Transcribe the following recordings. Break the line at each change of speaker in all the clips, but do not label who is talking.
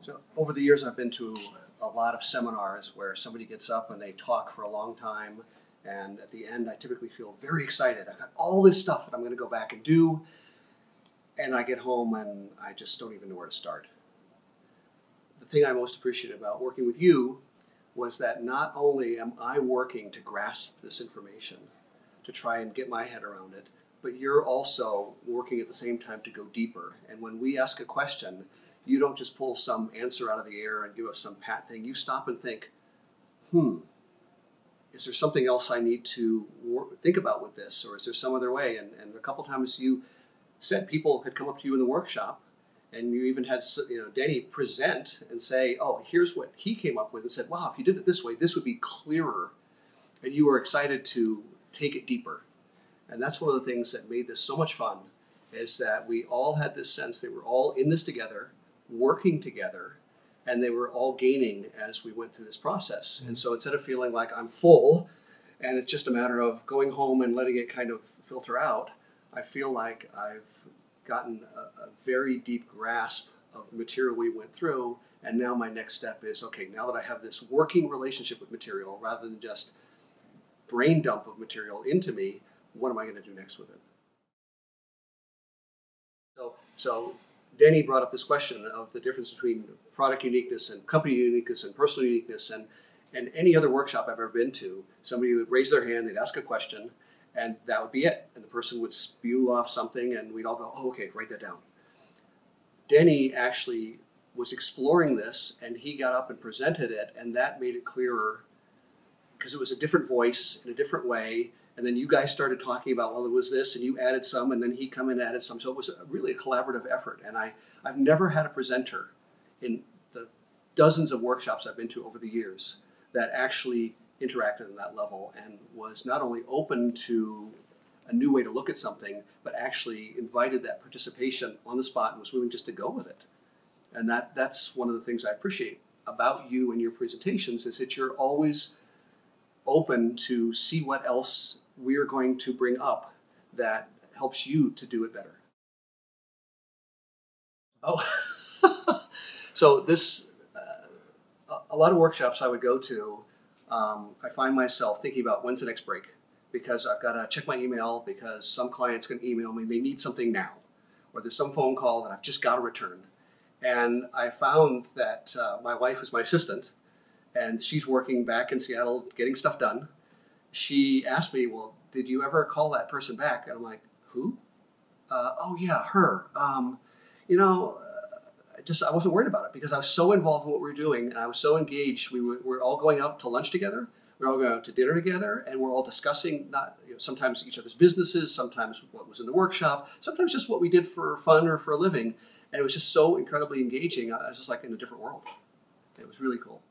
So over the years, I've been to a lot of seminars where somebody gets up and they talk for a long time. And at the end, I typically feel very excited. I've got all this stuff that I'm going to go back and do. And I get home and I just don't even know where to start. The thing I most appreciated about working with you was that not only am I working to grasp this information, to try and get my head around it, but you're also working at the same time to go deeper. And when we ask a question, you don't just pull some answer out of the air and give us some pat thing. You stop and think, is there something else I need to think about with this? Or is there some other way? And a couple times you said people had come up to you in the workshop, and you even had Denny present and say, oh, here's what he came up with, and said, wow, if you did it this way, this would be clearer. And you were excited to take it deeper. And that's one of the things that made this so much fun, is that we all had this sense that we're all in this together, working together, and they were all gaining as we went through this process. And so instead of feeling like I'm full and it's just a matter of going home and letting it kind of filter out, I feel like I've gotten a very deep grasp of the material we went through. And now my next step is, okay, now that I have this working relationship with material rather than just brain dump of material into me, what am I going to do next with it? So Denny brought up this question of the difference between product uniqueness and company uniqueness and personal uniqueness. And any other workshop I've ever been to, somebody would raise their hand, they'd ask a question, and that would be it. And the person would spew off something, and we'd all go, oh, okay, write that down. Denny actually was exploring this, and he got up and presented it, and that made it clearer because it was a different voice in a different way. And then you guys started talking about, well, it was this, and you added some, and then he come in and added some. So it was really a collaborative effort. And I've never had a presenter in the dozens of workshops I've been to over the years that actually interacted on that level and was not only open to a new way to look at something, but actually invited that participation on the spot and was willing just to go with it. And that's one of the things I appreciate about you and your presentations, is that you're always open to see what else we're going to bring up that helps you to do it better. Oh, so this, a lot of workshops I would go to, I find myself thinking about when's the next break, because I've got to check my email because some client's going to email me, they need something now, or there's some phone call that I've just got to return. And I found that my wife is my assistant, and she's working back in Seattle getting stuff done. She asked me, well, did you ever call that person back? And I'm like, who? Oh, yeah, her. I wasn't worried about it because I was so involved in what we were doing, and I was so engaged. We're all going out to lunch together. We're all going out to dinner together, and we're all discussing sometimes each other's businesses, sometimes what was in the workshop, sometimes just what we did for fun or for a living. And it was just so incredibly engaging. I was just like in a different world. It was really cool.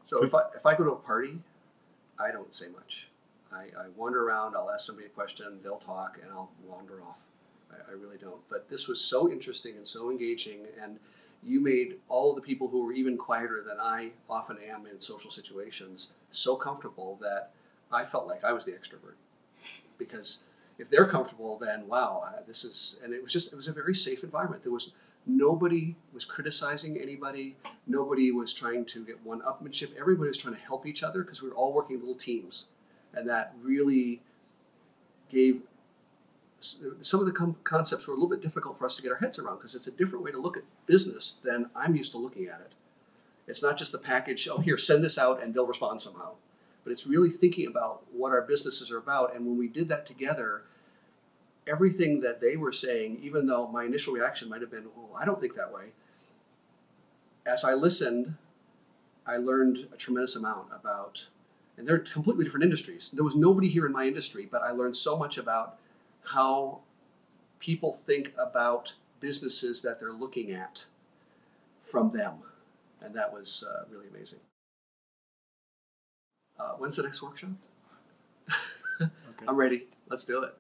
So if I go to a party, I don't say much. I wander around, I'll ask somebody a question, they'll talk, and I'll wander off. I really don't. But this was so interesting and so engaging, and you made all of the people who were even quieter than I often am in social situations so comfortable that I felt like I was the extrovert. Because if they're comfortable, then wow, and it was a very safe environment. Nobody was criticizing anybody. Nobody was trying to get one-upmanship. Everybody was trying to help each other because we were all working little teams. And that really gave, some of the concepts were a little bit difficult for us to get our heads around because it's a different way to look at business than I'm used to looking at it. It's not just the package, oh, here, send this out and they'll respond somehow. But it's really thinking about what our businesses are about. And when we did that together, everything that they were saying, even though my initial reaction might have been, oh, I don't think that way. As I listened, I learned a tremendous amount about, and they're completely different industries. There was nobody here in my industry, but I learned so much about how people think about businesses that they're looking at from them. And that was really amazing. When's the next workshop? Okay. I'm ready. Let's do it.